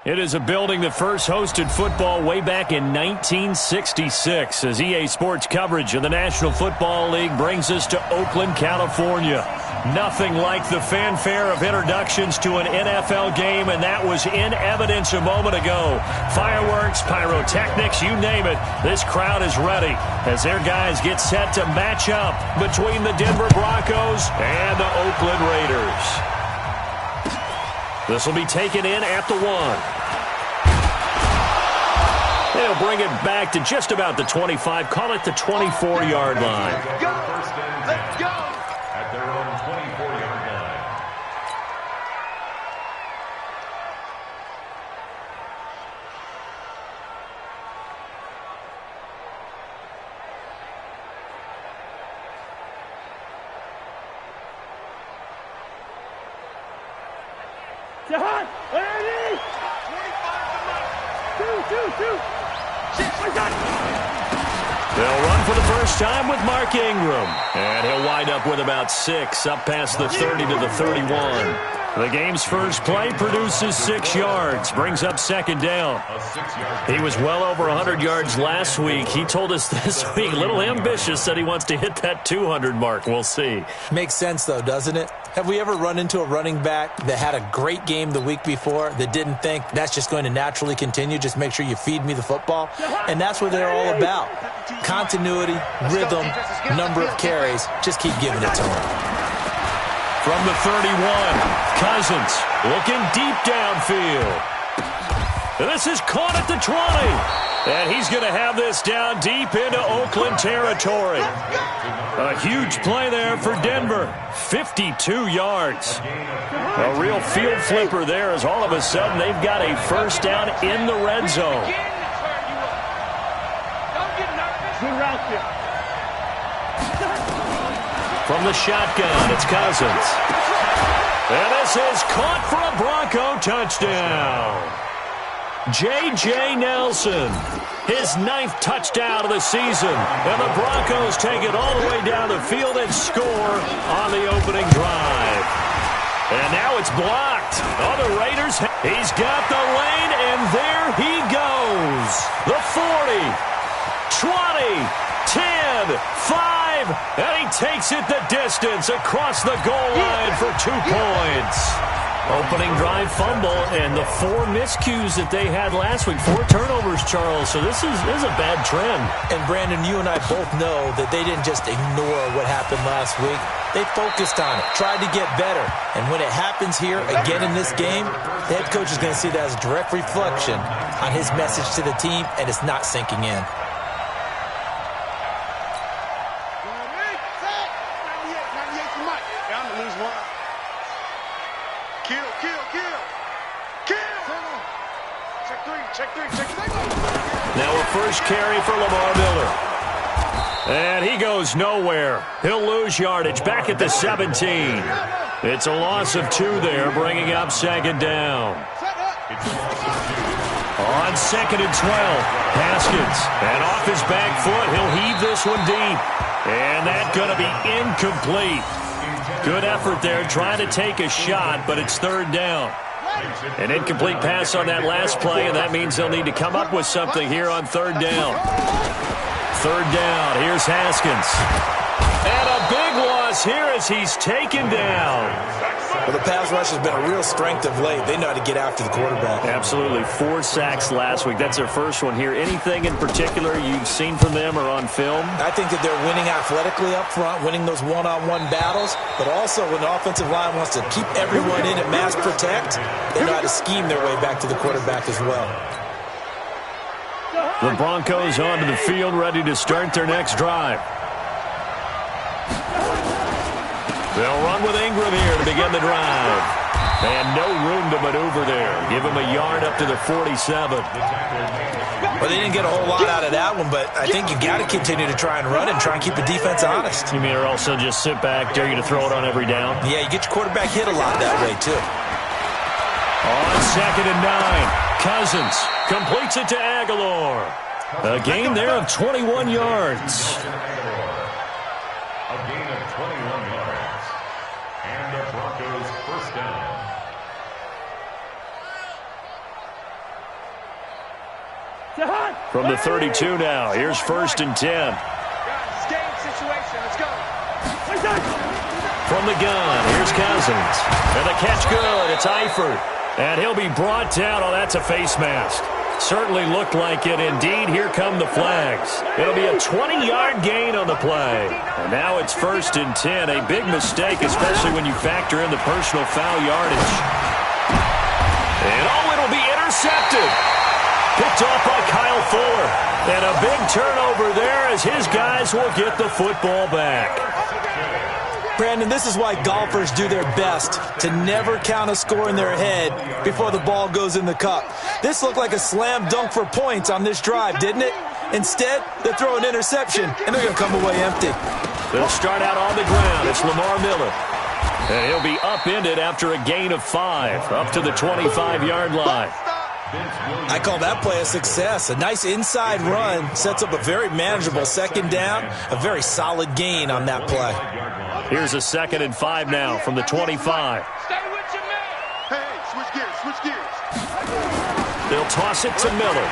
It is a building that first hosted football way back in 1966 as EA Sports coverage of the National Football League brings us to Oakland, California. Nothing like the fanfare of introductions to an NFL game, and that was in evidence a moment ago. Fireworks, pyrotechnics, you name it. This crowd is ready as their guys get set to match up between the Denver Broncos and the Oakland Raiders. This will be taken in at the 1. They'll bring it back to just about the 25. Call it the 24-yard line. Let's go! Let's go! At their own 24-yard line. Jahan, ready? 25 They'll run for the first time with Mark Ingram. And he'll wind up with about 6, up past the 30 to the 31. The game's first play produces 6 yards, brings up second down. He was well over 100 yards last week. He told us this week, a little ambitious, said he wants to hit that 200 mark. We'll see. Makes sense, though, doesn't it? Have we ever run into a running back that had a great game the week before that didn't think that's just going to naturally continue? Just make sure you feed me the football. And that's what they're all about. Continuity, rhythm, number of carries. Just keep giving it to him. From the 31, Cousins looking deep downfield. This is caught at the 20. And he's going to have this down deep into Oakland territory. A huge play there for Denver. 52 yards. A real field flipper there as all of a sudden they've got a first down in the red zone. Good route there. From the shotgun, it's Cousins. And this is caught for a Bronco touchdown. J.J. Nelson, his 9th touchdown of the season. And the Broncos take it all the way down the field and score on the opening drive. And now it's blocked. Oh, the Raiders, he's got the lane, and there he goes. The 40, 20, 10, 5, and he takes it the distance across the goal line for 2 points. Opening drive fumble, and the 4 miscues that they had last week. 4 turnovers, Charles, so this is a bad trend. And, Brandon, you and I both know that they didn't just ignore what happened last week. They focused on it, tried to get better. And when it happens here again in this game, the head coach is going to see that as a direct reflection on his message to the team, and it's not sinking in. Now a first carry for Lamar Miller. And he goes nowhere. He'll lose yardage back at the 17. It's a loss of 2 there, bringing up second down. On 2nd and 12, Haskins. And off his back foot, he'll heave this one deep. And that's going to be incomplete. Good effort there, trying to take a shot, but it's 3rd down. An incomplete pass on that last play, and that means they'll need to come up with something here on 3rd down. 3rd down, here's Haskins. And a big loss here as he's taken down. Well, the pass rush has been a real strength of late. They know how to get after the quarterback. Absolutely. 4 sacks last week. That's their first one here. Anything in particular you've seen from them or on film? I think that they're winning athletically up front, winning those one-on-one battles, but also when the offensive line wants to keep everyone in and mass protect, they know how to scheme their way back to the quarterback as well. The Broncos onto the field, ready to start their next drive. They'll run with Ingram here to begin the drive. And no room to maneuver there. Give him a yard up to the 47. Well, they didn't get a whole lot out of that one, but I think you got to continue to try and run and try and keep the defense honest. You mean or also just sit back, dare you to throw it on every down? Yeah, you get your quarterback hit a lot that way, too. On 2nd and 9, Cousins completes it to Aguilar. A gain there of 21 yards. A gain of 21 yards. And the Broncos first down. From the 32 now, here's 1st and 10. Game situation. Let's go. From the gun, here's Cousins. And the catch good. It's Eifert. And he'll be brought down. Oh, that's a face mask. Certainly looked like it. Indeed, here come the flags. It'll be a 20-yard gain on the play. And now it's 1st and 10. A big mistake, especially when you factor in the personal foul yardage. And it'll be intercepted. Picked off by Kyle Fuller. And a big turnover there as his guys will get the football back. Brandon, this is why golfers do their best to never count a score in their head before the ball goes in the cup. This looked like a slam dunk for points on this drive, didn't it? Instead, they throw an interception, and they're going to come away empty. They'll start out on the ground. It's Lamar Miller. And he'll be upended after a gain of 5, up to the 25-yard line. I call that play a success. A nice inside run sets up a very manageable 2nd down, a very solid gain on that play. Here's a 2nd and 5 now from the 25. Stay with your man. Hey, switch gears, switch gears. They'll toss it to Miller.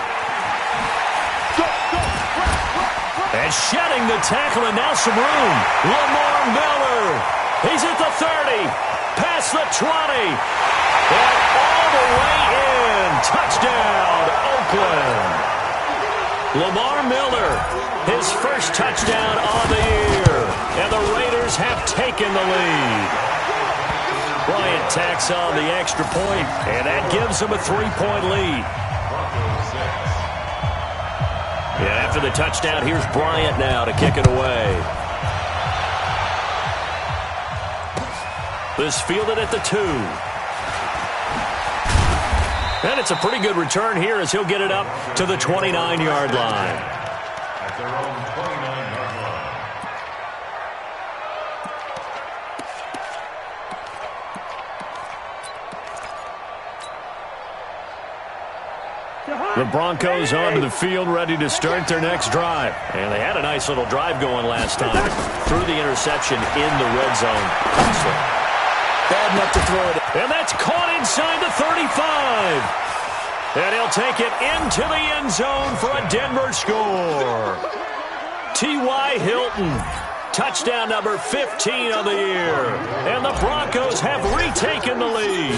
And shedding the tackle, and now some room. Lamar Miller. He's at the 30, past the 20, and all the way in. Touchdown, Oakland. Lamar Miller, his first touchdown on the year, and the Raiders have taken the lead. Bryant tacks on the extra point, and that gives them a 3-point lead. Yeah, after the touchdown, here's Bryant now to kick it away. This fielded at the 2. And it's a pretty good return here as he'll get it up to the 29-yard line. At their own 29-yard line. The Broncos onto the field, ready to start their next drive. And they had a nice little drive going last time. Threw the interception in the red zone. Bad enough to throw it. And that's caught inside the 35. And he'll take it into the end zone for a Denver score. T.Y. Hilton, touchdown number 15 of the year. And the Broncos have retaken the lead.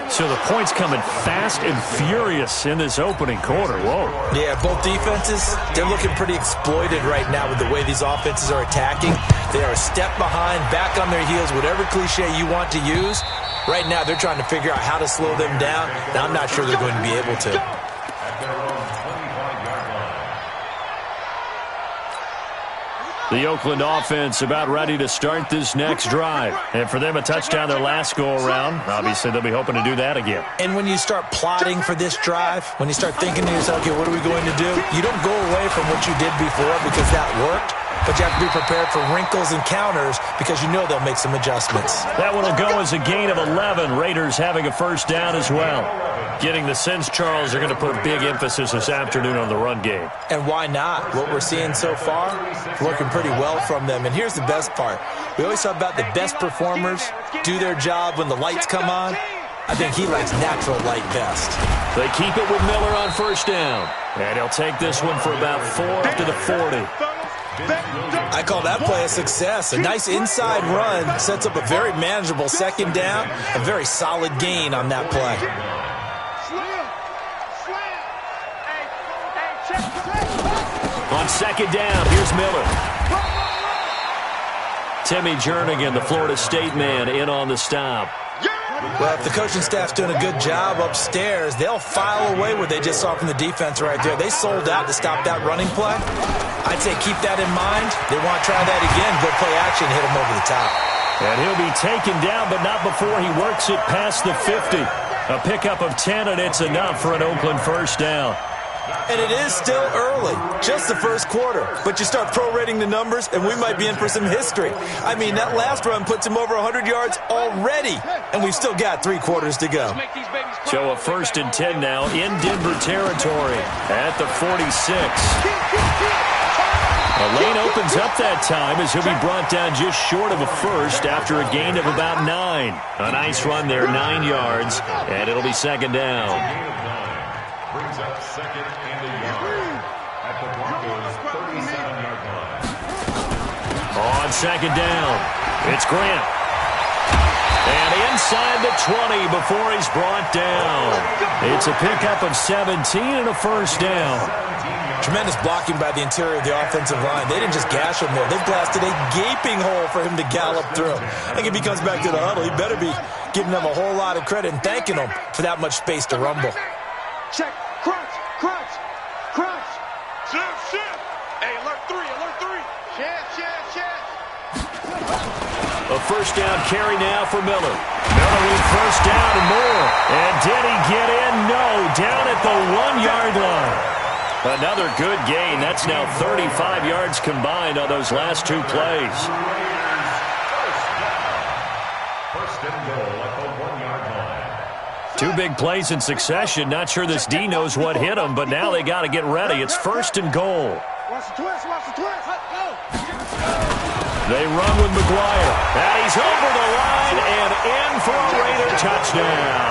So the points coming fast and furious in this opening quarter. Whoa. Yeah, both defenses, they're looking pretty exploited right now with the way these offenses are attacking. They are a step behind, back on their heels, whatever cliche you want to use. Right now, they're trying to figure out how to slow them down, and I'm not sure they're going to be able to. At their own 25-yard line. The Oakland offense about ready to start this next drive. And for them, a touchdown their last go-around. Obviously, they'll be hoping to do that again. And when you start plotting for this drive, when you start thinking to yourself, okay, what are we going to do? You don't go away from what you did before because that worked. But you have to be prepared for wrinkles and counters because you know they'll make some adjustments. That one will go as a gain of 11. Raiders having a first down as well. Getting the sense, Charles, are going to put a big emphasis this afternoon on the run game. And why not? What we're seeing so far, working pretty well from them. And here's the best part. We always talk about the best performers do their job when the lights come on. I think he likes natural light best. They keep it with Miller on first down. And he'll take this one for about 4 up to the 40. I call that play a success. A nice inside run sets up a very manageable 2nd down, a very solid gain on that play. On 2nd down, here's Miller. Timmy Jernigan, the Florida State man, in on the stop. Well, if the coaching staff's doing a good job upstairs, they'll file away what they just saw from the defense right there. They sold out to stop that running play. I'd say keep that in mind. They want to try that again, go play action, hit him over the top. And he'll be taken down, but not before he works it past the 50. A pickup of 10, and it's enough for an Oakland first down. And it is still early, just the first quarter. But you start prorating the numbers, and we might be in for some history. I mean, that last run puts him over 100 yards already, and we've still got 3 quarters to go. So a 1st and 10 now in Denver territory at the 46. A lane opens up that time as he'll be brought down just short of a first after a gain of about 9. A nice run there, 9 yards, and it'll be 2nd down. brings up second and a yard at the Broncos' 37-yard line. On second down, it's Grant. And inside the 20 before he's brought down. It's a pickup of 17 and a first down. Tremendous blocking by the interior of the offensive line. They didn't just gash him there. They blasted a gaping hole for him to gallop through. I think if he comes back to the huddle, he better be giving them a whole lot of credit and thanking them for that much space to rumble. Check. Crunch. Crunch. Crunch. Shift. Hey, alert 3. Shift. A first down carry now for Miller. Miller with first down and more. And did he get in? No. Down at the 1-yard line. Another good gain. That's now 35 yards combined on those last two plays. First and goal at the 1-yard line. Two big plays in succession. Not sure this D knows what hit him, but now they got to get ready. It's first and goal. Watch the twist. Let's go. They run with McGuire. And he's over the line and in for a Raider touchdown.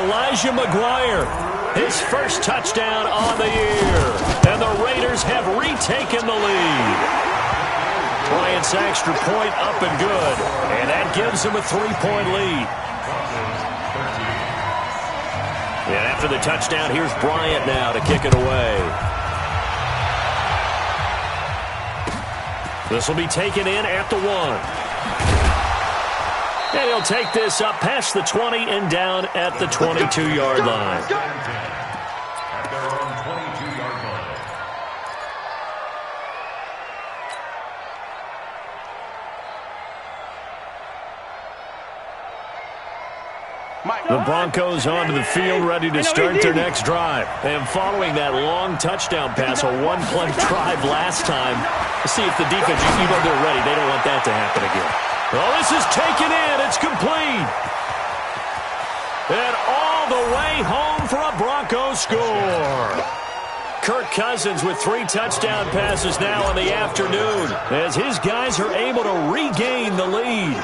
Elijah McGuire. His first touchdown on the year. And the Raiders have retaken the lead. Bryant's extra point up and good. And that gives them a 3-point lead. And after the touchdown, here's Bryant now to kick it away. This will be taken in at the 1. And he'll take this up past the 20 and down at the 22-yard line. At their own 22-yard line. The Broncos onto the field, ready to start their next drive. And following that long touchdown pass, a one-play drive last time, let's see if the defense, they're ready. They don't want that to happen again. Well, this is taken in. It's complete. And all the way home for a Broncos score. Kirk Cousins with 3 touchdown passes now in the afternoon as his guys are able to regain the lead.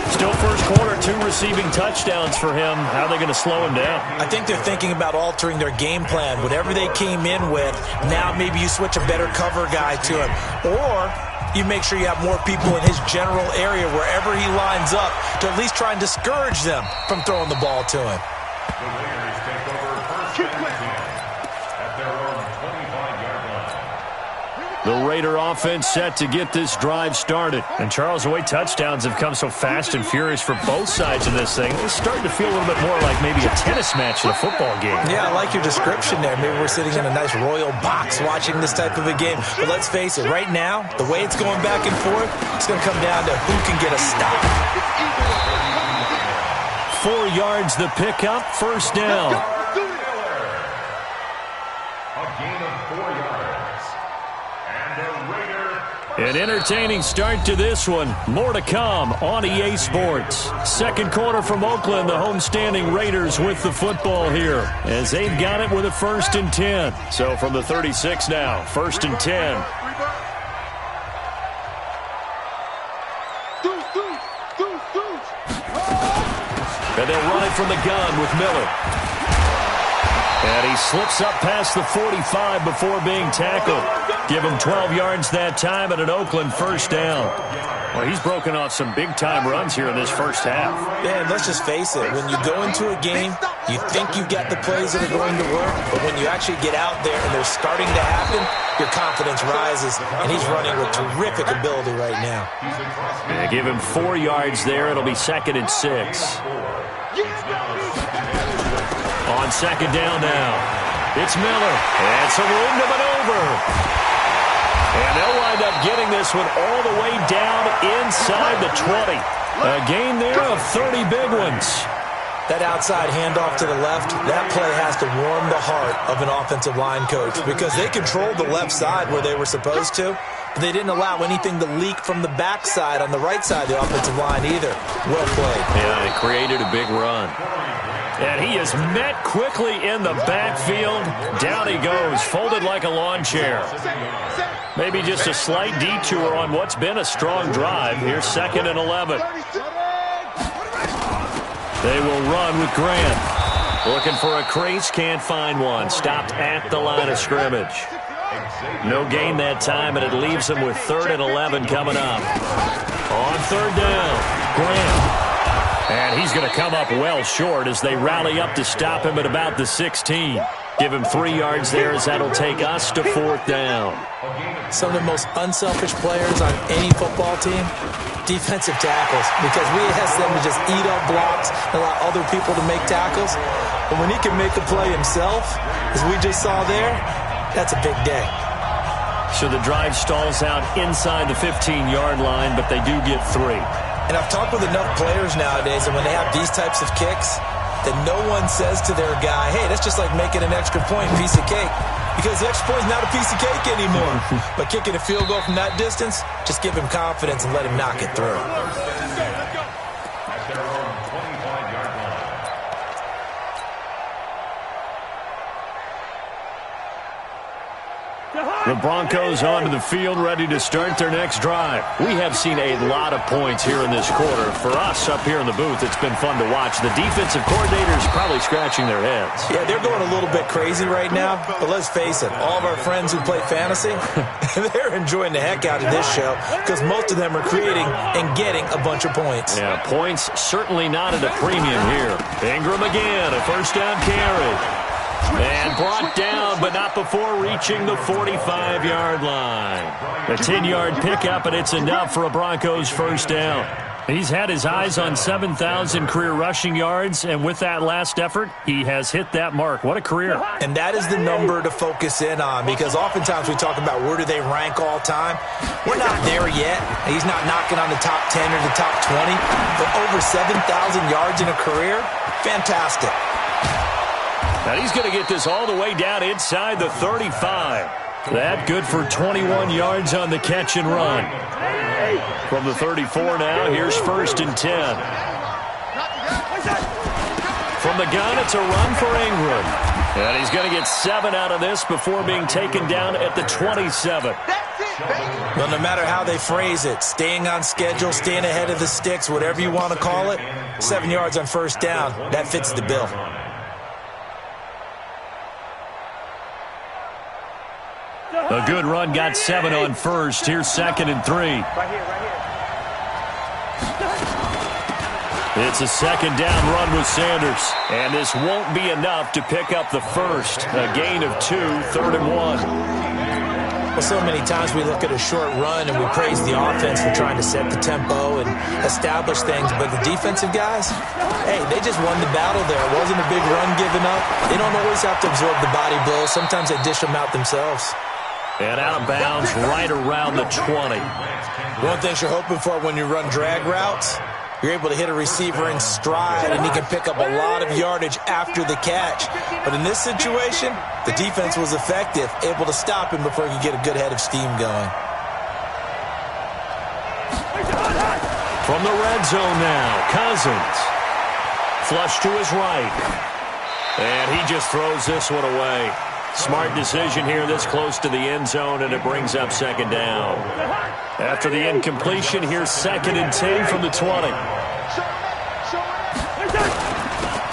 Still first quarter, 2 receiving touchdowns for him. How are they going to slow him down? I think they're thinking about altering their game plan. Whatever they came in with, now maybe you switch a better cover guy to him. Or you make sure you have more people in his general area wherever he lines up to at least try and discourage them from throwing the ball to him. The Raiders take over first and 10 at their own 25-yard line. The Raider offense set to get this drive started. And Charles, the way touchdowns have come so fast and furious for both sides of this thing, it's starting to feel a little bit more like maybe a tennis match in a football game. Yeah, I like your description there. Maybe we're sitting in a nice royal box watching this type of a game. But let's face it, right now, the way it's going back and forth, it's going to come down to who can get a stop. 4 yards the pickup, first down. A gain of 4 yards. And a Raider. An entertaining start to this one. More to come on EA Sports. Second quarter from Oakland, the homestanding Raiders with the football here as they've got it with a first and 10. So from the 36 now, first and 10. And they'll run it from the gun with Miller. And he slips up past the 45 before being tackled. Give him 12 yards that time and an Oakland first down. Well, he's broken off some big-time runs here in this first half. Yeah, and let's just face it. When you go into a game, you think you've got the plays that are going to work, but when you actually get out there and they're starting to happen, your confidence rises, and he's running with terrific ability right now. Yeah, give him 4 yards there. It'll be second and 6. On second down now, it's Miller, and some room to maneuver. And they'll wind up getting this one all the way down inside the 20. A gain there of 30 big ones. That outside handoff to the left, that play has to warm the heart of an offensive line coach because they controlled the left side where they were supposed to, but they didn't allow anything to leak from the backside on the right side of the offensive line either. Well played. Yeah, it created a big run. And he is met quickly in the backfield. Down he goes, folded like a lawn chair. Maybe just a slight detour on what's been a strong drive. Here's second and 11. They will run with Grant. Looking for a crease, can't find one. Stopped at the line of scrimmage. No gain that time, and it leaves him with 3rd and 11 coming up. On 3rd down, Graham. And he's going to come up well short as they rally up to stop him at about the 16. Give him 3 yards there as that'll take us to 4th down. Some of the most unselfish players on any football team, defensive tackles, because we ask them to just eat up blocks and allow other people to make tackles. But when he can make a play himself, as we just saw there, that's a big day. So the drive stalls out inside the 15-yard line, but they do get 3. And I've talked with enough players nowadays, and when they have these types of kicks, that no one says to their guy, hey, that's just like making an extra point, piece of cake. Because the extra point is not a piece of cake anymore. But kicking a field goal from that distance, just give him confidence and let him knock it through. The Broncos onto the field, ready to start their next drive. We have seen a lot of points here in this quarter. For us up here in the booth, it's been fun to watch. The defensive coordinators probably scratching their heads. Yeah, they're going a little bit crazy right now. But let's face it, all of our friends who play fantasy, they're enjoying the heck out of this show because most of them are creating and getting a bunch of points. Yeah, points certainly not at a premium here. Ingram again, a 1st down carry. And brought down, but not before reaching the 45-yard line. A 10-yard pickup, and it's enough for a Broncos 1st down. He's had his eyes on 7,000 career rushing yards, and with that last effort, he has hit that mark. What a career. And that is the number to focus in on, because oftentimes we talk about where do they rank all time. We're not there yet. He's not knocking on the top 10 or the top 20, but over 7,000 yards in a career, fantastic. Now he's going to get this all the way down inside the 35. That good for 21 yards on the catch and run. From the 34 now, here's 1st and 10. From the gun, it's a run for Ingram. And he's going to get 7 out of this before being taken down at the 27. Well, no matter how they phrase it, staying on schedule, staying ahead of the sticks, whatever you want to call it, 7 yards on 1st down, that fits the bill. A good run, got 7 on 1st. Here's 2nd and 3. Right here. It's a 2nd down run with Sanders. And this won't be enough to pick up the 1st. A gain of 2, 3rd and 1. Well, so many times we look at a short run and we praise the offense for trying to set the tempo and establish things. But the defensive guys, hey, they just won the battle there. It wasn't a big run given up. They don't always have to absorb the body blows. Sometimes they dish them out themselves. And out of bounds right around the 20. One thing you're hoping for when you run drag routes, you're able to hit a receiver in stride, and he can pick up a lot of yardage after the catch. But in this situation, the defense was effective, able to stop him before he could get a good head of steam going. From the red zone now, Cousins. Flush to his right. And he just throws this one away. Smart decision here this close to the end zone, and it brings up 2nd down. After the incompletion, here's 2nd and 10 from the 20.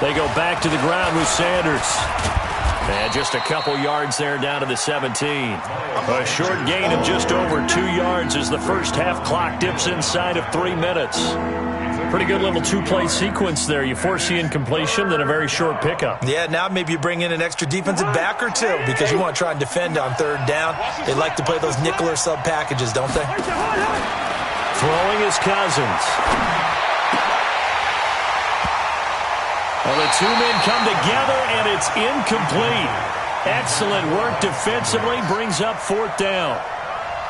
They go back to the ground with Sanders. And just a couple yards there down to the 17. A short gain of just over 2 yards as the first half clock dips inside of 3 minutes. Pretty good little 2-play sequence there. You force the incompletion, then a very short pickup. Yeah, now maybe you bring in an extra defensive back or two because you want to try and defend on 3rd down. They like to play those nickel or sub packages, don't they? Throwing is Cousins. Well, the 2 men come together, and it's incomplete. Excellent work defensively, brings up 4th down.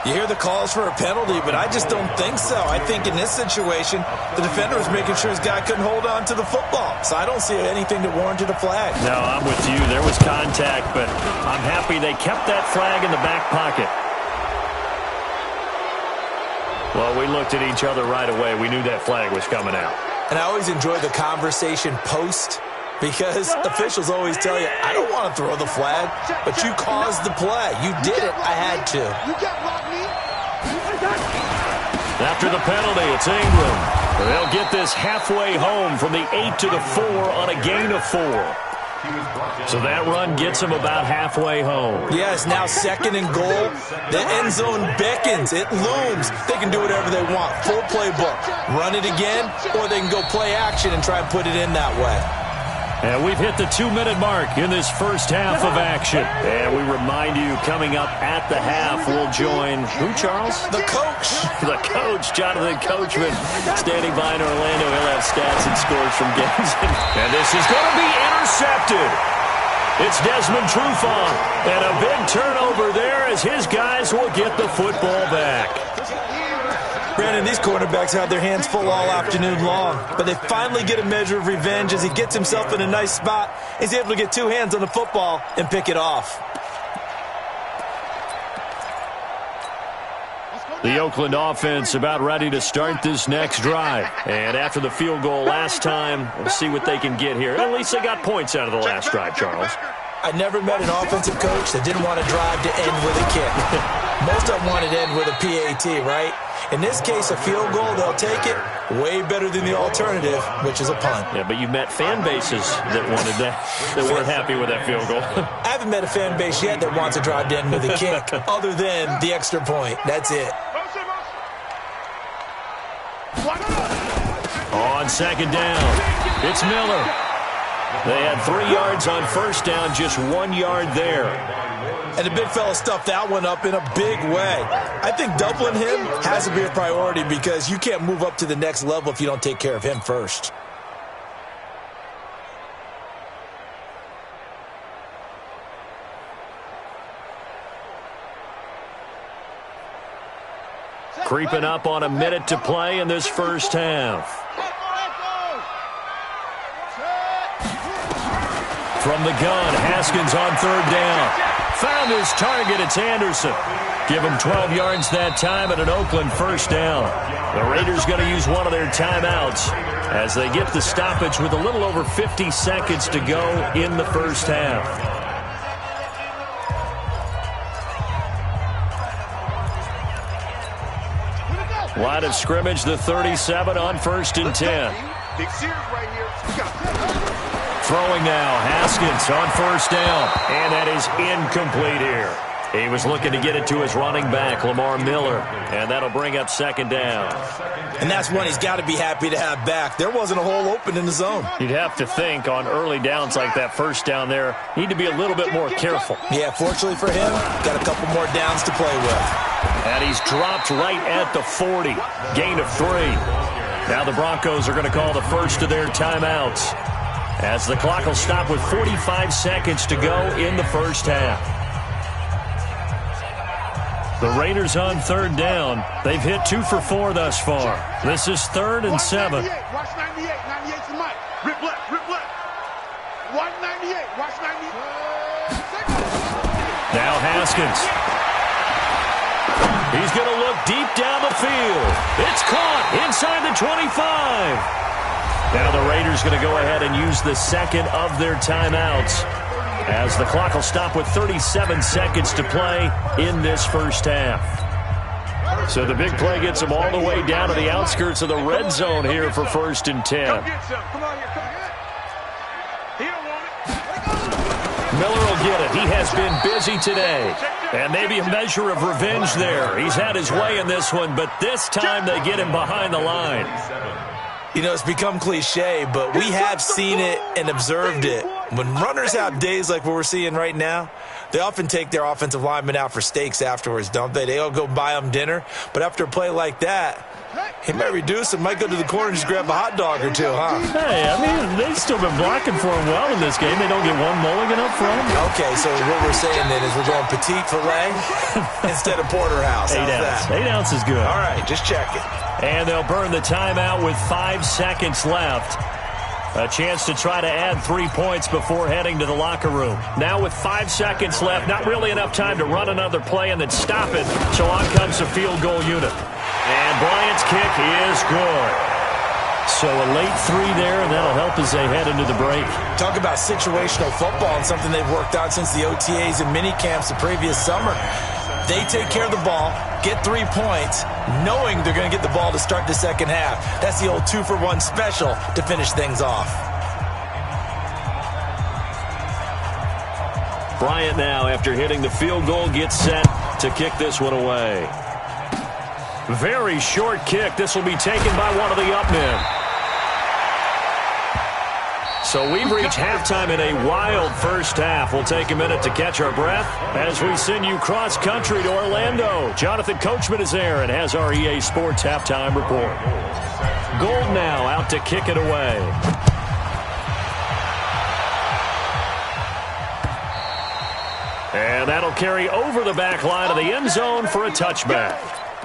You hear the calls for a penalty, but I just don't think so. I think in this situation, the defender was making sure his guy couldn't hold on to the football. So I don't see anything that warranted a flag. No, I'm with you. There was contact, but I'm happy they kept that flag in the back pocket. Well, we looked at each other right away. We knew that flag was coming out. And I always enjoy the conversation post, because officials always tell you, I don't want to throw the flag, but you caused the play. You did it. I had to. After the penalty, it's Ingram. They'll get this halfway home from the 8 to the 4 on a gain of 4. So that run gets them about halfway home. Yes, now 2nd and goal. The end zone beckons. It looms. They can do whatever they want. Full playbook. Run it again, or they can go play action and try and put it in that way. And we've hit the 2-minute mark in this first half of action. And we remind you, coming up at the half, we'll join who, Charles? The coach. The coach, Jonathan Coachman, standing by in Orlando. He'll have stats and scores from games. And this is going to be intercepted. It's Desmond Trufant. And a big turnover there as his guys will get the football back. Brandon, these cornerbacks had their hands full all afternoon long, but they finally get a measure of revenge as he gets himself in a nice spot. He's able to get 2 hands on the football and pick it off. The Oakland offense about ready to start this next drive. And after the field goal last time, we'll see what they can get here. At least they got points out of the last drive, Charles. I never met an offensive coach that didn't want to drive to end with a kick. Most of them wanted to end with a PAT, right? In this case, a field goal, they'll take it. Way better than the alternative, which is a punt. Yeah, but you met fan bases that wanted that, that weren't happy with that field goal. I haven't met a fan base yet that wants to drive to end with a kick, other than the extra point. That's it. On 2nd down, it's Miller. They had 3 yards on 1st down, just 1 yard there. And the big fella stuffed that one up in a big way. I think doubling him has to be a priority because you can't move up to the next level if you don't take care of him first. Creeping up on a minute to play in this first half. From the gun, Haskins on 3rd down. Found his target, it's Anderson. Give him 12 yards that time at an Oakland 1st down. The Raiders going to use one of their timeouts as they get the stoppage with a little over 50 seconds to go in the first half. Line of scrimmage, the 37 on 1st and 10. Throwing now, Haskins on 1st down, and that is incomplete here. He was looking to get it to his running back, Lamar Miller, and that'll bring up 2nd down. And that's one he's got to be happy to have back. There wasn't a hole open in the zone. You'd have to think on early downs like that 1st down there, need to be a little bit more careful. Yeah, fortunately for him, got a couple more downs to play with. And he's dropped right at the 40, gain of 3. Now the Broncos are going to call the first of their timeouts, as the clock will stop with 45 seconds to go in the first half. The Raiders on 3rd down. They've hit 2 for 4 thus far. This is 3rd and 7. Watch 98. 98's the mic. Rip left. 198. Watch 98. Now Haskins. He's going to look deep down the field. It's caught inside the 25. Now the Raiders going to go ahead and use the 2nd of their timeouts, as the clock will stop with 37 seconds to play in this first half. So the big play gets them all the way down to the outskirts of the red zone here for 1st and 10. Come get some. Come on here. He don't want it. Miller will get it. He has been busy today. And maybe a measure of revenge there. He's had his way in this one, but this time they get him behind the line. You know, it's become cliche, but we have seen it and observed it. When runners have days like what we're seeing right now, they often take their offensive linemen out for steaks afterwards, don't they? They all go buy them dinner. But after a play like that, he might reduce and might go to the corner and just grab a hot dog or 2, huh? Hey, I mean, they've still been blocking for him well in this game. They don't get one mulligan up front. Okay, so what we're saying then is we're going petite filet instead of porterhouse. 8 ounce. 8 ounce is good. All right, just check it. And they'll burn the timeout with 5 seconds left. A chance to try to add 3 points before heading to the locker room. Now with 5 seconds left, not really enough time to run another play and then stop it. So on comes the field goal unit. And Bryant's kick is good. So a late 3 there, and that'll help as they head into the break. Talk about situational football and something they've worked on since the OTAs and mini camps the previous summer. They take care of the ball, get 3 points, knowing they're going to get the ball to start the second half. That's the old 2-for-1 special to finish things off. Bryant now, after hitting the field goal, gets set to kick this one away. Very short kick. This will be taken by one of the up men. So we've reached halftime in a wild first half. We'll take a minute to catch our breath as we send you cross-country to Orlando. Jonathan Coachman is there and has our EA Sports halftime report. Gold now out to kick it away. And that'll carry over the back line of the end zone for a touchback.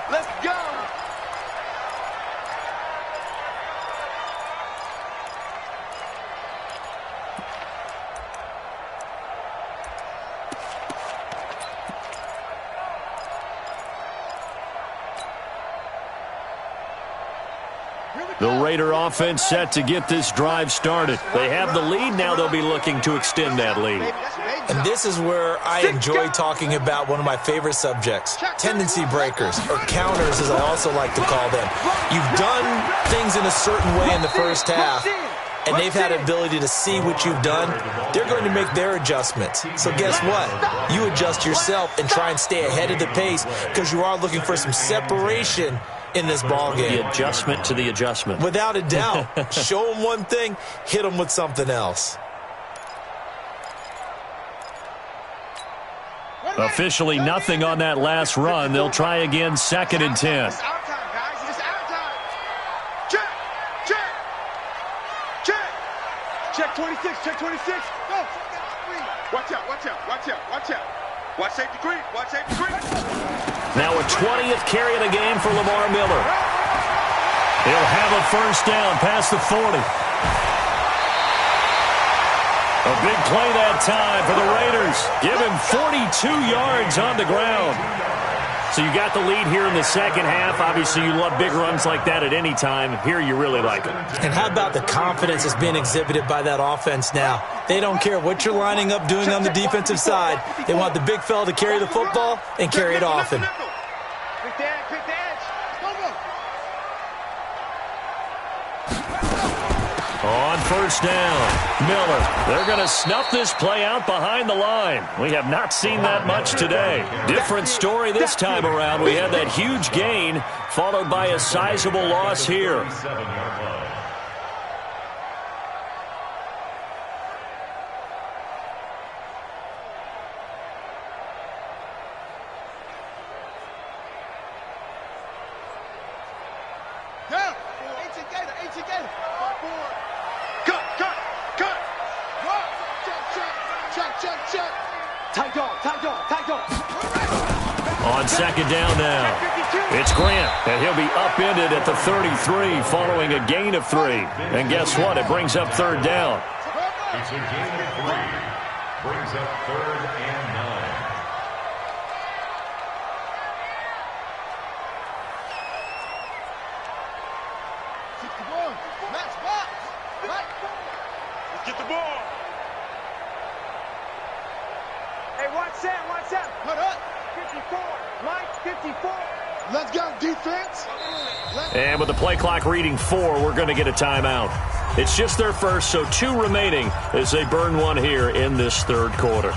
Let's go. The Raider offense set to get this drive started. They have the lead. Now they'll be looking to extend that lead. And this is where I enjoy talking about one of my favorite subjects, tendency breakers, or counters as I also like to call them. You've done things in a certain way in the first half, and they've had an ability to see what you've done. They're going to make their adjustments. So guess what? You adjust yourself and try and stay ahead of the pace because you are looking for some separation in this ball game. The adjustment to the adjustment. Without a doubt. Show them one thing, hit them with something else. Officially nothing on that last run. They'll try again, 2nd and 10. It's our time, guys. It's our time. Check. Check. Check. Check 26. Check 26. Go. Watch out. Watch out. Watch out. Watch out. Watch safety green. Watch safety green. Now a 20th carry of the game for Lamar Miller. He'll have a first down past the 40. A big play that time for the Raiders. Give him 42 yards on the ground. So you got the lead here in the second half. Obviously, you love big runs like that at any time. Here you really like it. And how about the confidence that's being exhibited by that offense now? They don't care what you're lining up doing on the defensive side. They want the big fella to carry the football and carry it often. Pick the edge. Pick the edge. Go, go. On first down, Miller. They're going to snuff this play out behind the line. We have not seen that much today. Different story this time around. We had that huge gain followed by a sizable loss here. On second down now, it's Grant, and he'll be upended at the 33 following a gain of 3. And guess what? It brings up third down. It's a gain of 3. Brings up 3rd and 9. Let's get the ball. Hey, watch that, watch that. Hold up. 54. Mike, 54. Let's go, defense. And with the play clock reading 4, we're going to get a timeout. It's just their first, so 2 remaining as they burn one here in this third quarter.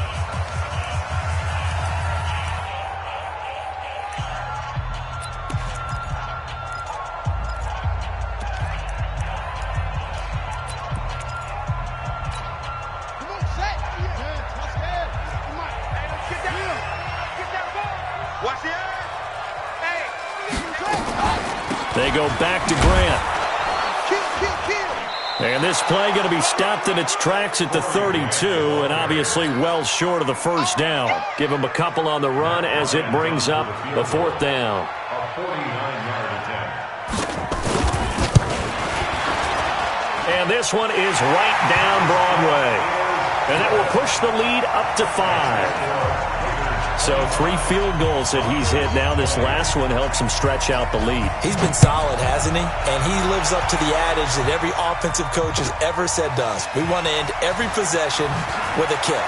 They go back to Grant. And this play going to be stopped in its tracks at the 32, and obviously well short of the first down. Give them a couple on the run as it brings up the 4th down. A 49-yard attempt. And this one is right down Broadway. And that will push the lead up to 5. So 3 field goals that he's hit now. This last one helps him stretch out the lead. He's been solid, hasn't he? And he lives up to the adage that every offensive coach has ever said to us. We want to end every possession with a kick,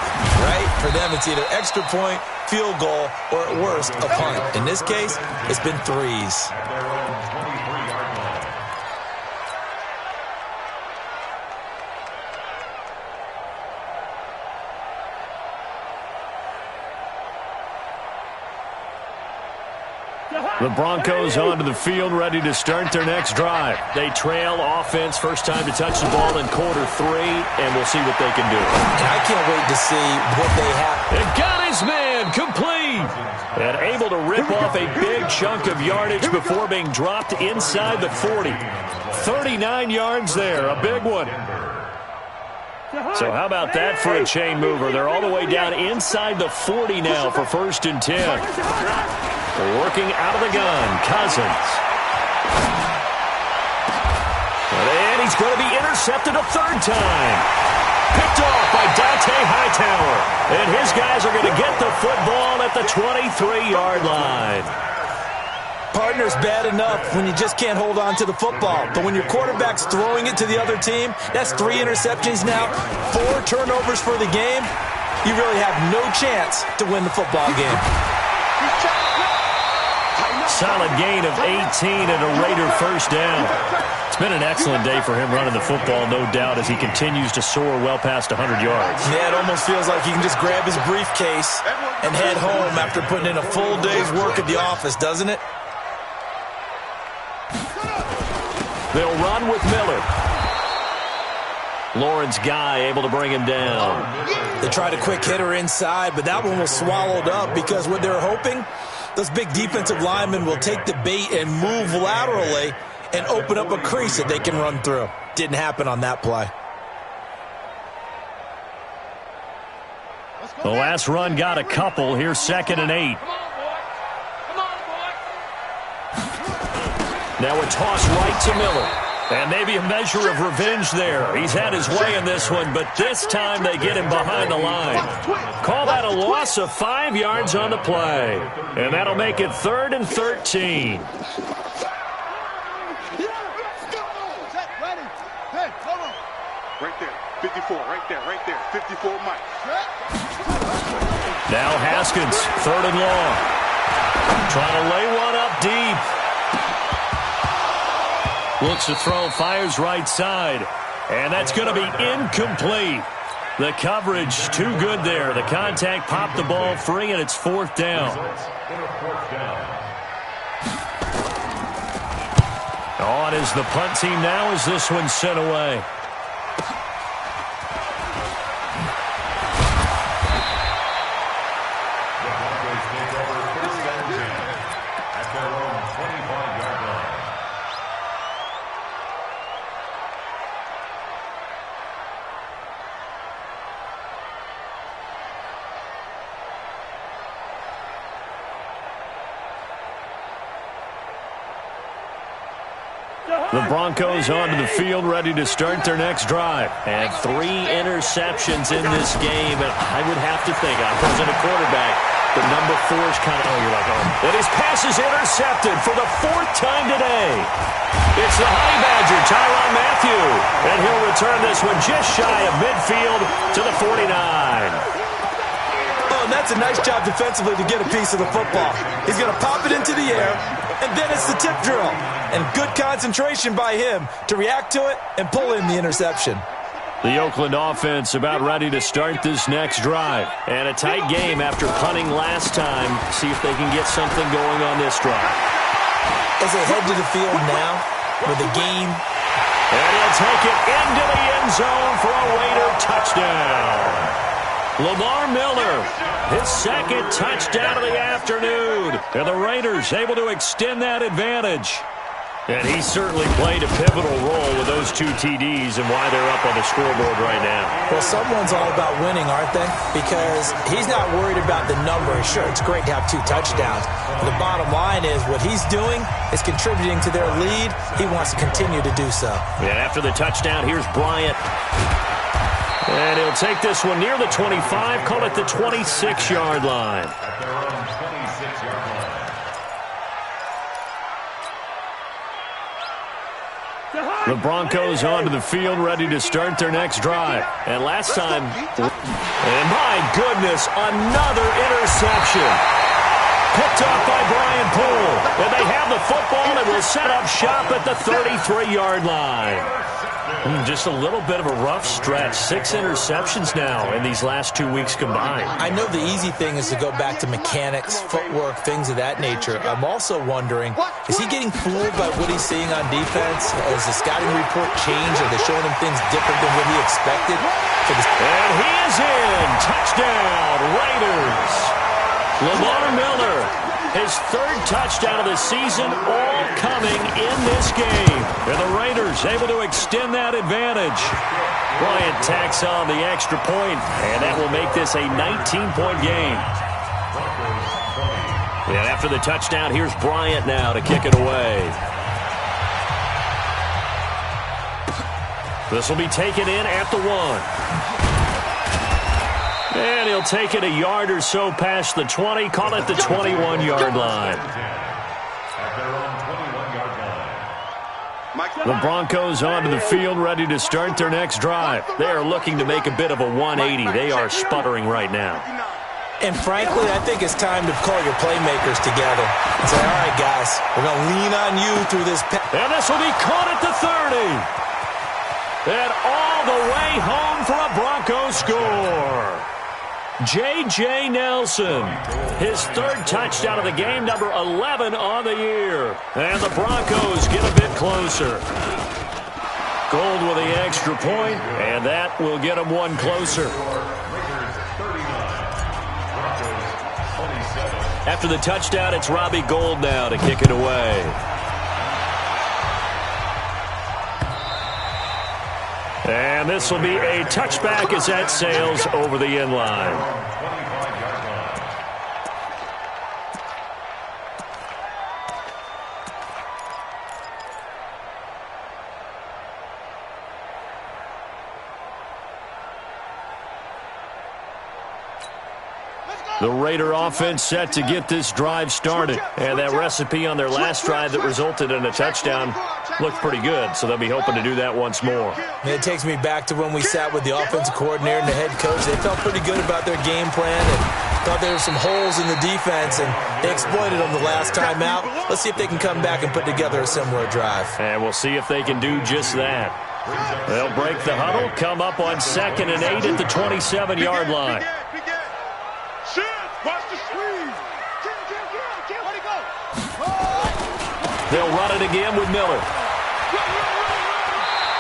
right? For them, it's either extra point, field goal, or at worst, a punt. In this case, it's been 3s. At their own 23-yard line. The Broncos onto the field, ready to start their next drive. They trail offense, first time to touch the ball in quarter 3, and we'll see what they can do. And I can't wait to see what they have. And got his man complete. And able to rip off a big chunk of yardage before being dropped inside the 40. 39 yards there, a big one. So how about that for a chain mover? They're all the way down inside the 40 now for 1st and 10. Working out of the gun, Cousins. And he's going to be intercepted a 3rd time. Picked off by Dante Hightower. And his guys are going to get the football at the 23-yard line. Partner's bad enough when you just can't hold on to the football. But when your quarterback's throwing it to the other team, that's 3 interceptions now, 4 turnovers for the game. You really have no chance to win the football game. Solid gain of 18 and a Raider 1st down. It's been an excellent day for him running the football, no doubt, as he continues to soar well past 100 yards. Yeah, it almost feels like he can just grab his briefcase and head home after putting in a full day's work at the office, doesn't it? They'll run with Miller. Lawrence Guy able to bring him down. They tried a quick hitter inside, but that one was swallowed up because what they're hoping, those big defensive linemen will take the bait and move laterally and open up a crease that they can run through. Didn't happen on that play. The last run got a couple. Here's 2nd and 8. Now a toss right to Miller. And maybe a measure of revenge there. He's had his way in this one, but this time they get him behind the line. Call that a loss of 5 yards on the play. And that'll make it 3rd and 13. Right there, 54, right there, 54, Mike. Now Haskins, 3rd and long. Trying to lay one up deep. Looks to throw, fires right side. And that's going to be incomplete. The coverage too good there. The contact popped the ball free, and it's 4th down. On is the punt team now as this one's sent away. The Broncos onto the field, ready to start their next drive. And 3 interceptions in this game. And I would have to think, I wasn't a quarterback, but number 4 is kind of, you're like, oh. And his pass is intercepted for the 4th time today. It's the Honey Badger, Tyrann Mathieu. And he'll return this one just shy of midfield to the 49. Oh, and that's a nice job defensively to get a piece of the football. He's going to pop it into the air, and then it's the tip drill. And good concentration by him to react to it and pull in the interception. The Oakland offense about ready to start this next drive. And a tight game after punting last time. See if they can get something going on this drive. As they head to the field now with the game. And he'll take it into the end zone for a Raider touchdown. Lamar Miller, his 2nd touchdown of the afternoon. And the Raiders able to extend that advantage. And he certainly played a pivotal role with those 2 TDs and why they're up on the scoreboard right now. Well, someone's all about winning, aren't they? Because he's not worried about the number. Sure, it's great to have 2 touchdowns. But the bottom line is what he's doing is contributing to their lead. He wants to continue to do so. And after the touchdown, here's Bryant. And he'll take this one near the 25, call it the 26-yard line. The Broncos onto the field, ready to start their next drive. And last time, and my goodness, another interception. Picked off by Brian Poole. And they have the football and will set up shop at the 33-yard line. Just a little bit of a rough stretch. 6 interceptions now in these last 2 weeks combined. I know the easy thing is to go back to mechanics, footwork, things of that nature. I'm also wondering, is he getting fooled by what he's seeing on defense? Has the scouting report changed? Are they showing him things different than what he expected? And he is in. Touchdown, Raiders. Lamar Miller, his 3rd touchdown of the season, all coming in this game. And the Raiders able to extend that advantage. Bryant tacks on the extra point, and that will make this a 19-point game. And after the touchdown, here's Bryant now to kick it away. This will be taken in at the 1. And he'll take it a yard or so past the 20, call it the 21-yard line. The Broncos onto the field, ready to start their next drive. They are looking to make a bit of a 180. They are sputtering right now. And frankly, I think it's time to call your playmakers together and say, all right, guys, we're going to lean on you through this. And this will be caught at the 30. And all the way home for a Broncos score. J.J. Nelson, his 3rd touchdown of the game, number 11 on the year. And the Broncos get a bit closer. Gold with the extra point, and that will get them one closer. After the touchdown, it's Robbie Gould now to kick it away. And this will be a touchback as that sails over the end line. The Raider offense set to get this drive started. And that recipe on their last drive that resulted in a touchdown looked pretty good, so they'll be hoping to do that once more. And it takes me back to when we sat with the offensive coordinator and the head coach. They felt pretty good about their game plan and thought there were some holes in the defense, and they exploited them the last time out. Let's see if they can come back and put together a similar drive. And we'll see if they can do just that. They'll break the huddle, come up on 2nd and 8 at the 27-yard line. They'll run it again with Miller.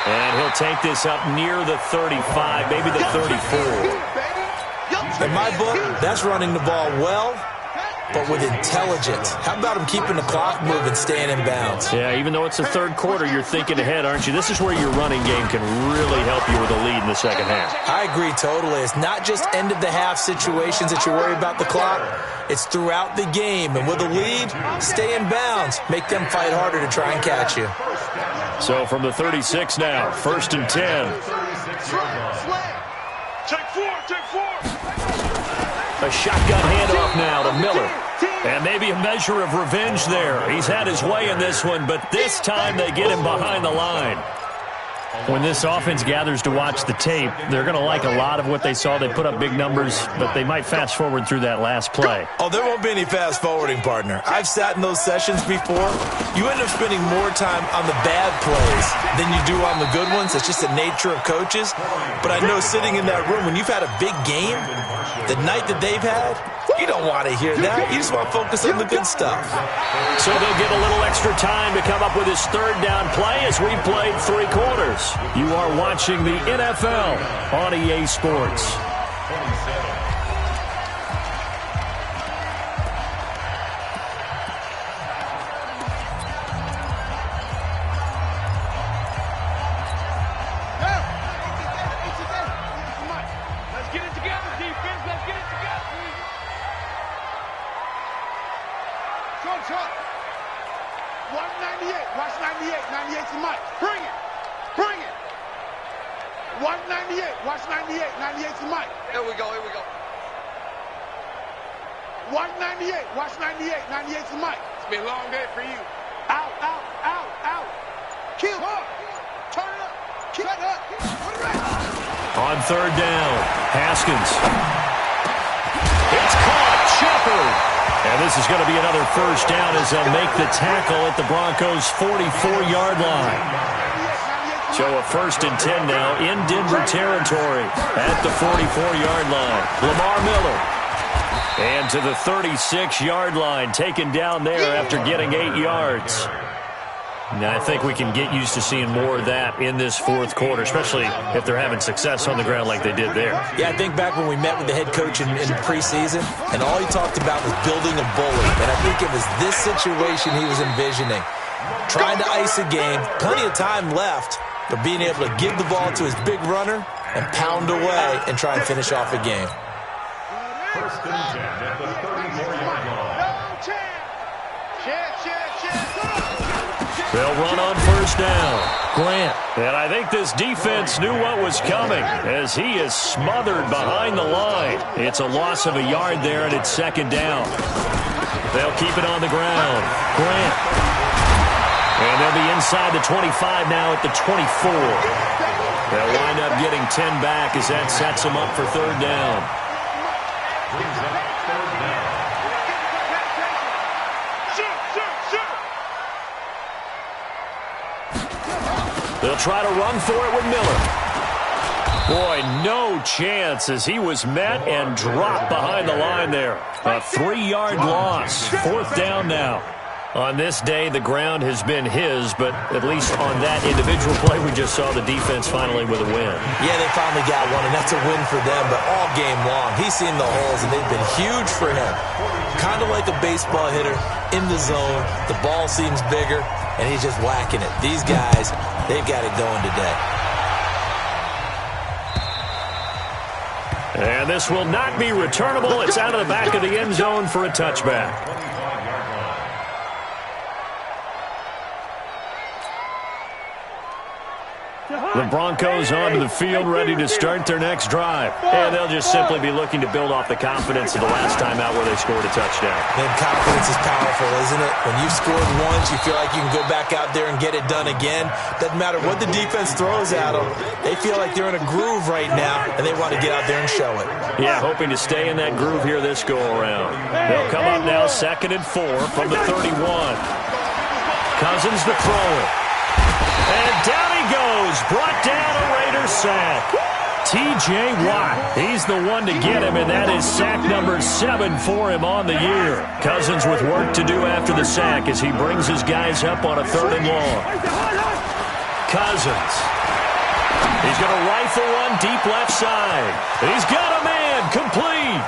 And he'll take this up near the 35, maybe the 34. In my book, that's running the ball well, but with intelligence. How about him keeping the clock moving, staying in bounds? Yeah, even though it's the 3rd quarter, you're thinking ahead, aren't you? This is where your running game can really help you with a lead in the second half. I agree totally. It's not just end-of-the-half situations that you worry about the clock. It's throughout the game. And with a lead, stay in bounds. Make them fight harder to try and catch you. So from the 36 now, 1st and 10. Take 4. A shotgun handoff now to Miller. And maybe a measure of revenge there. He's had his way in this one, but this time they get him behind the line. When this offense gathers to watch the tape, they're going to like a lot of what they saw. They put up big numbers, but they might fast forward through that last play. Oh, there won't be any fast forwarding, partner. I've sat in those sessions before. You end up spending more time on the bad plays than you do on the good ones. It's just the nature of coaches. But I know sitting in that room, when you've had a big game, the night that they've had, you don't want to hear that. You just want to focus on the good stuff. So they'll get a little extra time to come up with his 3rd down play as we've played 3 quarters. You are watching the NFL on EA Sports. Let's get it together, defense. Let's get it together. Short. 198. Watch 98. 98's the mic. Bring it. 198. Watch 98. 98's the mic. Here we go. 198. Watch 98. 98's the mic. It's been a long day for you. Out. Kill. Turn it up. Keep it up. Put it right. On 3rd down, Haskins. It's caught. Shepard. And this is going to be another 1st down as they'll make the tackle at the Broncos' 44-yard line. So a 1st and 10 now in Denver territory at the 44-yard line. Lamar Miller. And to the 36-yard line, taken down there after getting 8 yards. Now, I think we can get used to seeing more of that in this 4th quarter, especially if they're having success on the ground like they did there. Yeah, I think back when we met with the head coach in preseason, and all he talked about was building a bully. And I think it was this situation he was envisioning. Trying to ice a game, plenty of time left, but being able to give the ball to his big runner and pound away and try and finish off a game. 1st and 10 at the 34-yard line. They'll run on 1st down. Grant. And I think this defense knew what was coming as he is smothered behind the line. It's a loss of a yard there, and it's 2nd down. They'll keep it on the ground. Grant. And they'll be inside the 25 now at the 24. They'll wind up getting 10 back as that sets them up for 3rd down. They'll try to run for it with Miller. Boy, no chance as he was met and dropped behind the line there. A 3-yard loss. 4th down now. On this day, the ground has been his, but at least on that individual play, we just saw the defense finally with a win. Yeah, they finally got one, and that's a win for them, but all game long, he's seen the holes, and they've been huge for him. Kind of like a baseball hitter in the zone. The ball seems bigger, and he's just whacking it. These guys, they've got it going today. And this will not be returnable. It's out of the back of the end zone for a touchback. The Broncos onto the field, ready to start their next drive. And they'll just simply be looking to build off the confidence of the last time out where they scored a touchdown. And confidence is powerful, isn't it? When you've scored once, you feel like you can go back out there and get it done again. Doesn't matter what the defense throws at them. They feel like they're in a groove right now, and they want to get out there and show it. Yeah, hoping to stay in that groove here this go-around. They'll come up now 2nd and 4 from the 31. Cousins to throw it. And down he goes, brought down a Raiders sack. T.J. Watt, he's the one to get him, and that is sack number 7 for him on the year. Cousins with work to do after the sack as he brings his guys up on a 3rd and long. Cousins. He's going to rifle one deep left side. He's got a man, complete.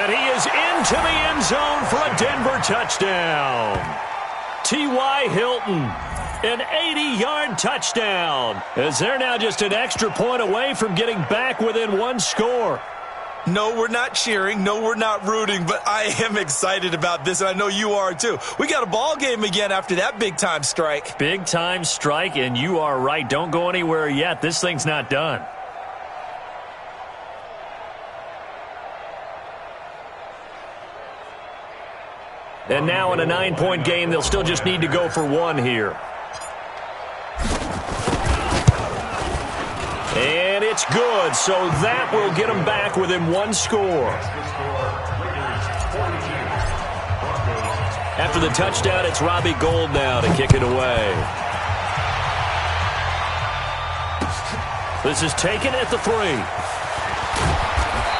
And he is into the end zone for a Denver touchdown. T.Y. Hilton, an 80-yard touchdown, as they're now just an extra point away from getting back within 1 score. No, we're not cheering. No, we're not rooting, but I am excited about this, and I know you are too. We got a ball game again after that big-time strike. Big-time strike, and you are right. Don't go anywhere yet. This thing's not done. And now in a 9-point game, they'll still just need to go for 1 here. And it's good, so that will get them back within 1 score. After the touchdown, it's Robbie Gould now to kick it away. This is taken at the 3.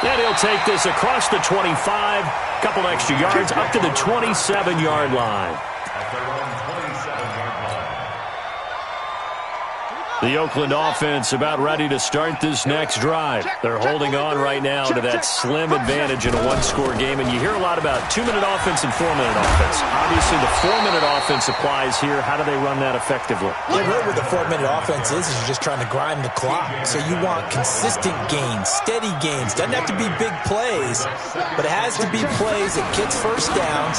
And he'll take this across the 25. Couple extra yards up to the 27-yard line. The Oakland offense about ready to start this next drive. They're holding on right now to that slim advantage in a 1-score game, and you hear a lot about 2-minute offense and 4-minute offense. Obviously, the 4-minute offense applies here. How do they run that effectively? Yeah, really what the 4-minute offense is you're just trying to grind the clock. So you want consistent gains, steady gains. Doesn't have to be big plays, but it has to be plays that gets first downs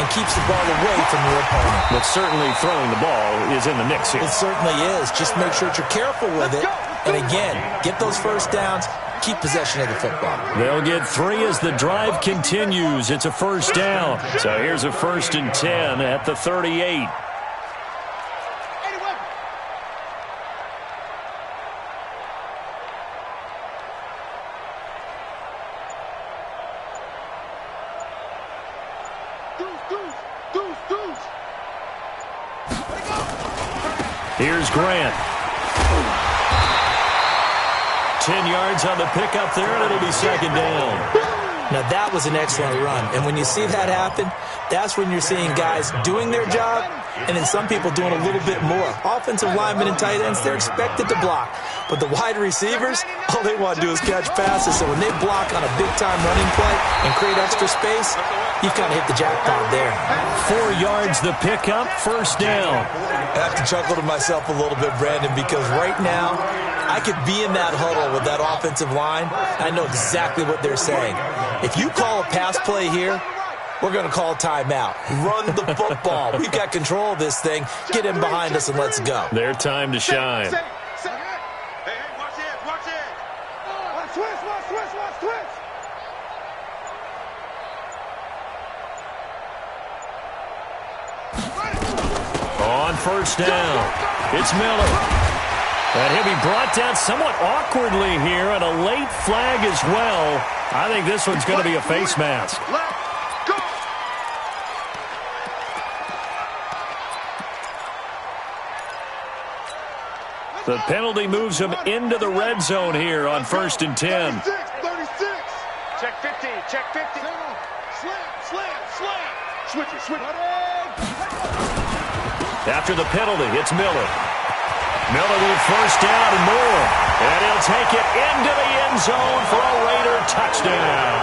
and keeps the ball away from your opponent. But certainly throwing the ball is in the mix here. It certainly is. Just make sure that you're careful with it. And again, get those first downs, keep possession of the football. They'll get 3 as the drive continues. It's a first down. So here's a 1st and 10 at the 38. Here's Grant. 10 yards on the pickup there, and it'll be second down. Now, that was an excellent run. And when you see that happen, that's when you're seeing guys doing their job and then some people doing a little bit more. Offensive linemen and tight ends, they're expected to block. But the wide receivers, all they want to do is catch passes. So when they block on a big-time running play and create extra space, you've kind of hit the jackpot there. 4 yards the pickup, first down. I have to chuckle to myself a little bit, Brandon, because right now I could be in that huddle with that offensive line. I know exactly what they're saying. If you call a pass play here, we're going to call timeout. Run the football. We've got control of this thing. Get in behind us and let's go. Their time to shine. Hey, watch it, watch it. Switch. On first down, it's Miller. And he'll be brought down somewhat awkwardly here, and a late flag as well. I think this one's going to be a face mask. Let's go. The penalty moves him into the red zone here on 1st and 10. 36. Check 50, check 50. Slam. Switch it. After the penalty, it's Miller. Miller with first down and more. And he'll take it into the end zone for a Raider touchdown.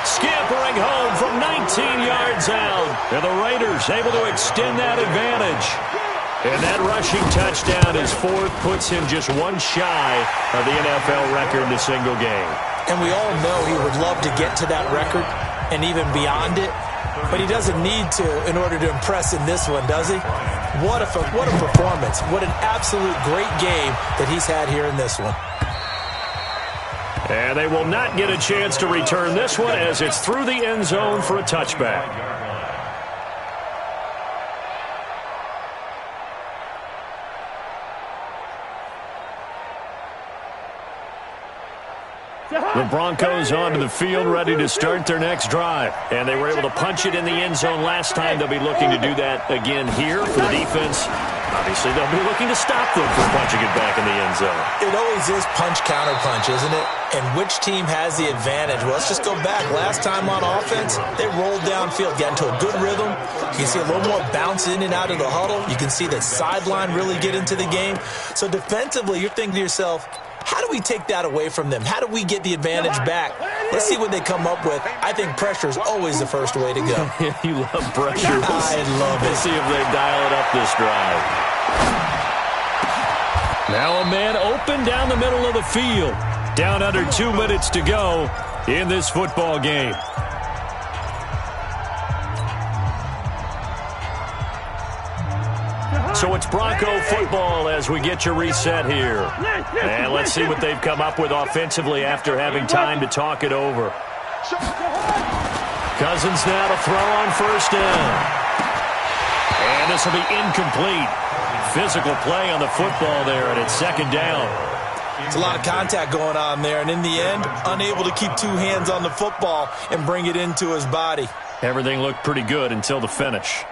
Scampering home from 19 yards out. And the Raiders able to extend that advantage. And that rushing touchdown, his fourth, puts him just one shy of the NFL record in a single game. And we all know he would love to get to that record and even beyond it. But he doesn't need to in order to impress in this one, does he? What a performance. What an absolute great game that he's had here in this one. And they will not get a chance to return this one as it's through the end zone for a touchback. The Broncos onto the field, ready to start their next drive. And they were able to punch it in the end zone last time. They'll be looking to do that again here for the defense. Obviously, they'll be looking to stop them from punching it back in the end zone. It always is punch-counter-punch, isn't it? And which team has the advantage? Well, let's just go back. Last time on offense, they rolled downfield, got into a good rhythm. You can see a little more bounce in and out of the huddle. You can see the sideline really get into the game. So defensively, you're thinking to yourself, how do we take that away from them? How do we get the advantage back? Let's see what they come up with. I think pressure is always the first way to go. You love pressure. I love it. Let's see if they dial it up this drive. Now a man open down the middle of the field. Down under 2 minutes to go in this football game. So it's Bronco football as we get your reset here. And let's see what they've come up with offensively after having time to talk it over. Cousins now to throw on first down. And this will be incomplete. Physical play on the football there, and it's second down. It's a lot of contact going on there, and in the end, unable to keep two hands on the football and bring it into his body. Everything looked pretty good until the finish.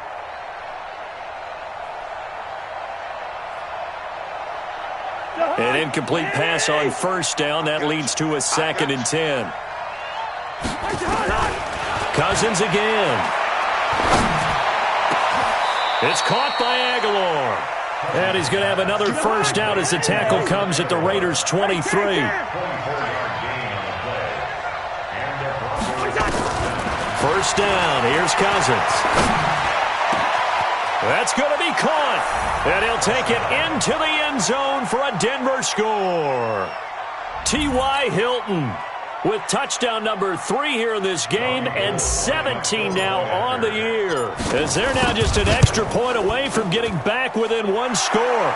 An incomplete pass on first down. That leads to a 2nd and 10. Cousins again. It's caught by Aguilar. And he's going to have another first down as the tackle comes at the Raiders' 23. First down. Here's Cousins. That's going to be caught. And he'll take it into the end zone for a Denver score. T.Y. Hilton with touchdown number 3 here in this game and 17 now on the year. As they're now just an extra point away from getting back within one score.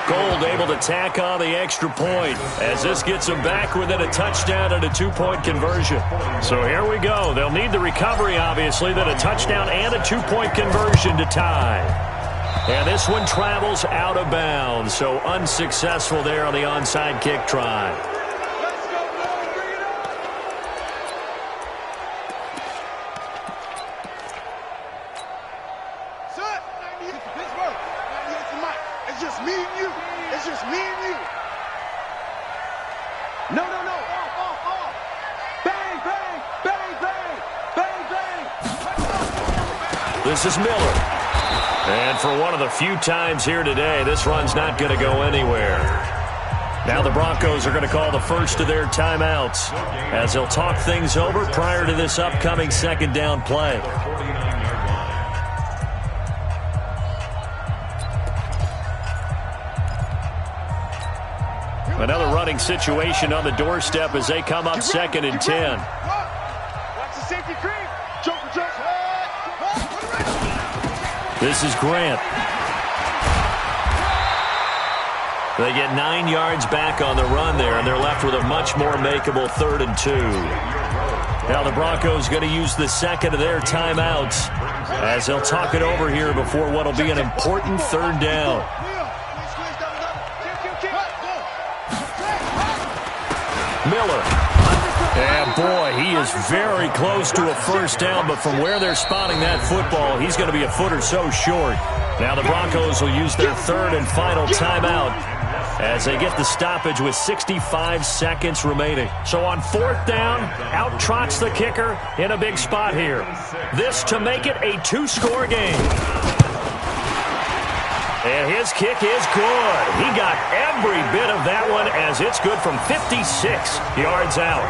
Gold able to tack on the extra point as this gets them back within a touchdown and a 2-point conversion. So here we go. They'll need the recovery, obviously, then a touchdown and a 2-point conversion to tie. And this one travels out of bounds, so unsuccessful there on the onside kick try. Son, 98 to Pittsburgh. 98 to Mike. It's you. It's just me and you. No. Off. Bang, bang, bang, bang, bang, bang. This is Miller. And for one of the few times here today, this run's not going to go anywhere. Now the Broncos are going to call the first of their timeouts as they'll talk things over prior to this upcoming second down play. Another running situation on the doorstep as they come up second and 10. Watch the safety creep. Joker. This is Grant. They get 9 yards back on the run there, and they're left with a much more makeable 3rd and 2. Now the Broncos going to use the second of their timeouts as they'll talk it over here before what will be an important 3rd down. Miller. And boy, he is very close to a first down, but from where they're spotting that football, he's going to be a foot or so short. Now the Broncos will use their 3rd and final timeout as they get the stoppage with 65 seconds remaining. So on 4th down, out trots the kicker in a big spot here. This to make it a 2-score game. And his kick is good. He got every bit of that one as it's good from 56 yards out.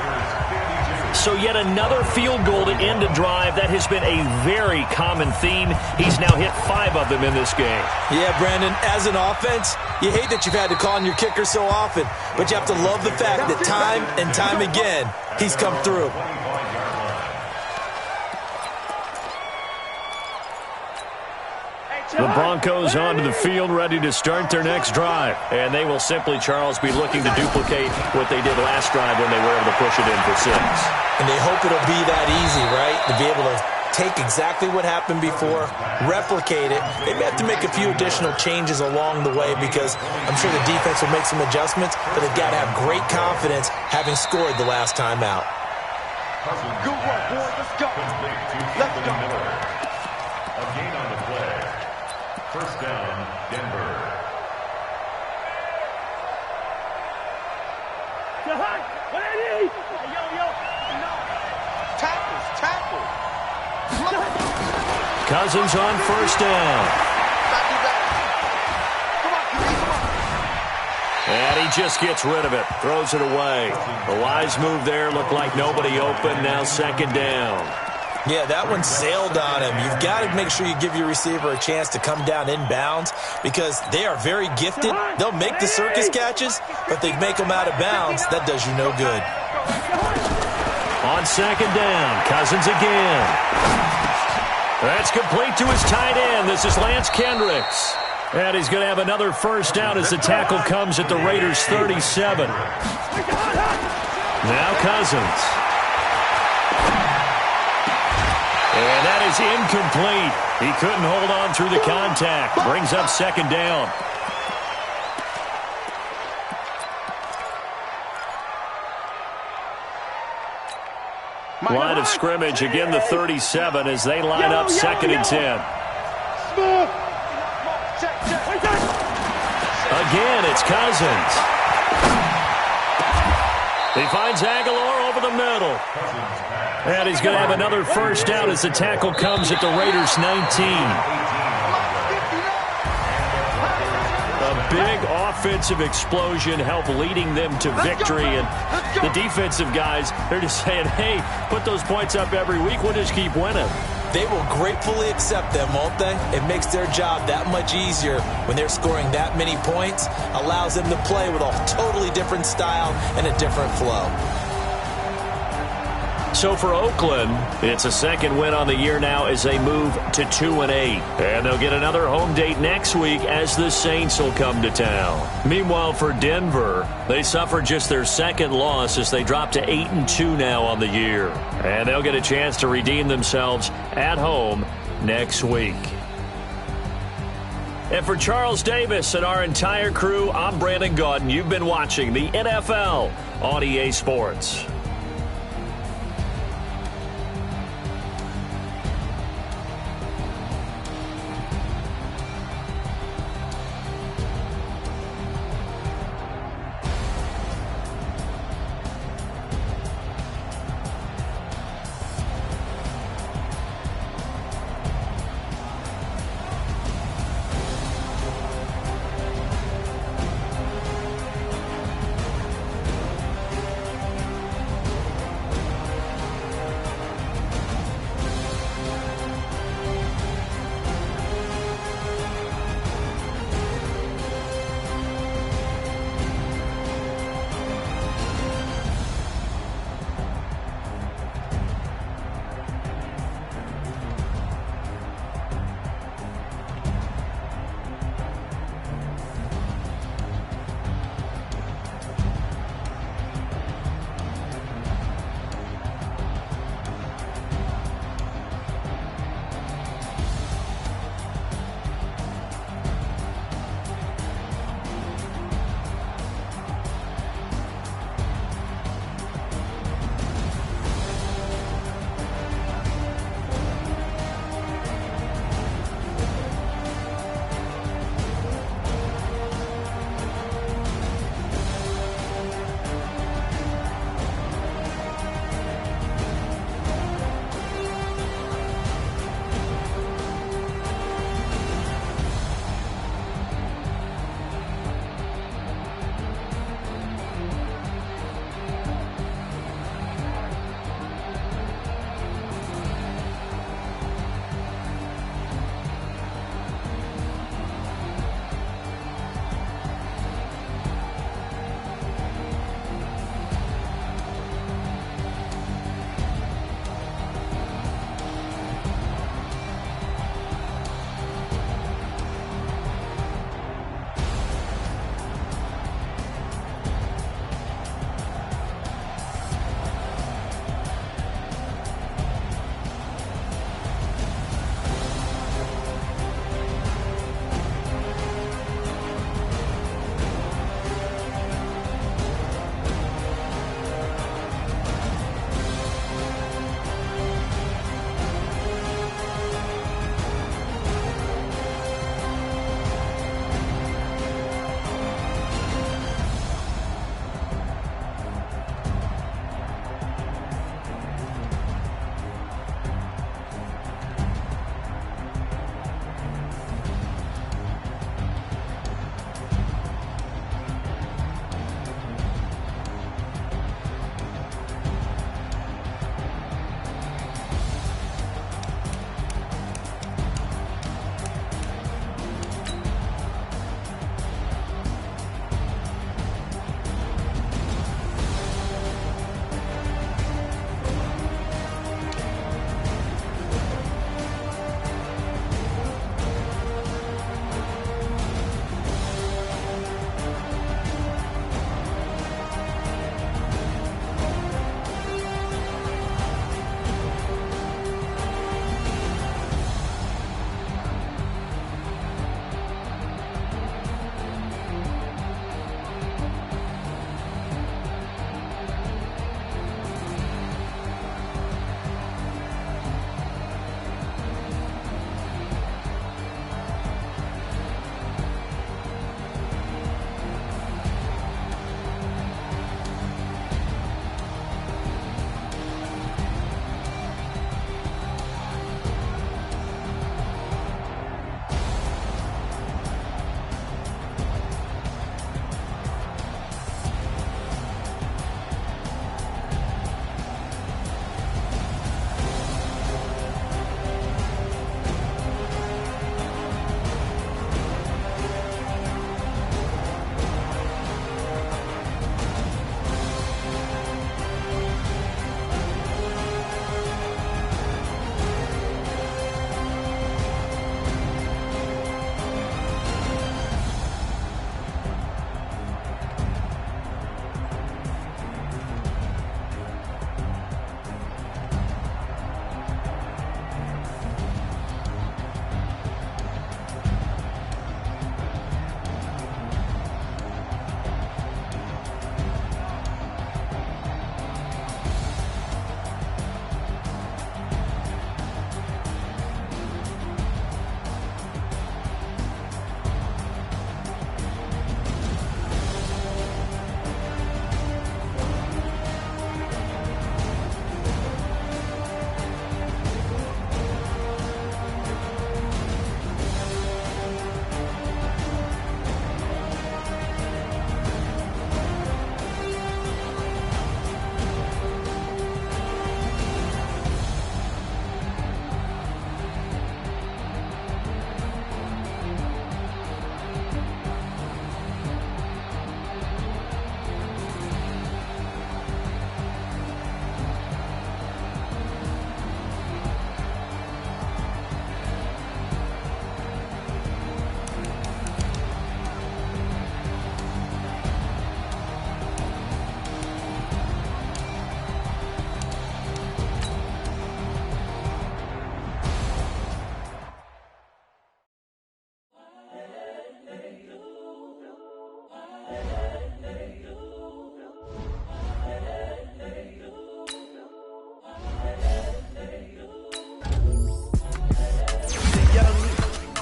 So yet another field goal to end a drive. That has been a very common theme. He's now hit 5 of them in this game. Yeah, Brandon, as an offense, you hate that you've had to call on your kicker so often, but you have to love the fact that time and time again, he's come through. The Broncos onto the field, ready to start their next drive. And they will simply, Charles, be looking to duplicate what they did last drive when they were able to push it in for 6. And they hope it'll be that easy, right? To be able to take exactly what happened before, replicate it. They may have to make a few additional changes along the way because I'm sure the defense will make some adjustments, but they've got to have great confidence having scored the last time out. Good work, boys. Let's go. Let's go. A gain on the play. First down, Denver. Tackle. Cousins on first down. And he just gets rid of it, throws it away. A wise move there, looked like nobody open, now second down. Yeah, that one sailed on him. You've got to make sure you give your receiver a chance to come down inbounds because they are very gifted. They'll make the circus catches, but they make them out of bounds. That does you no good. On second down, Cousins again. That's complete to his tight end. This is Lance Kendricks. And he's going to have another first down as the tackle comes at the Raiders' 37. Now Cousins. And that is incomplete. He couldn't hold on through the contact. Brings up second down. Line of scrimmage, again the 37 as they line up second and 10. Again, it's Cousins. He finds Aguilar over the middle. And he's going to have another first down as the tackle comes at the Raiders' 19. A big offensive explosion helped leading them to victory. And the defensive guys, they're just saying, hey, put those points up every week. We'll just keep winning. They will gratefully accept them, won't they? It makes their job that much easier when they're scoring that many points. Allows them to play with a totally different style and a different flow. So for Oakland, it's a second win on the year now as they move to 2-8. And they'll get another home date next week as the Saints will come to town. Meanwhile, for Denver, they suffered just their second loss as they drop to 8-2 now on the year. And they'll get a chance to redeem themselves at home next week. And for Charles Davis and our entire crew, I'm Brandon Gaudin. You've been watching the NFL on EA Sports.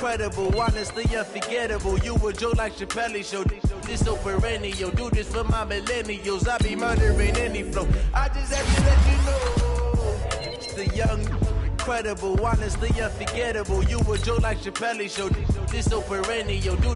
incredible, honestly unforgettable. You a joke like Jenopoly show. This so perennial, do this for my millennials. I be murdering any flow. I just have to let you know, it's the young, incredible, honestly unforgettable. You a joke like Jenopoly show. This so perennial, do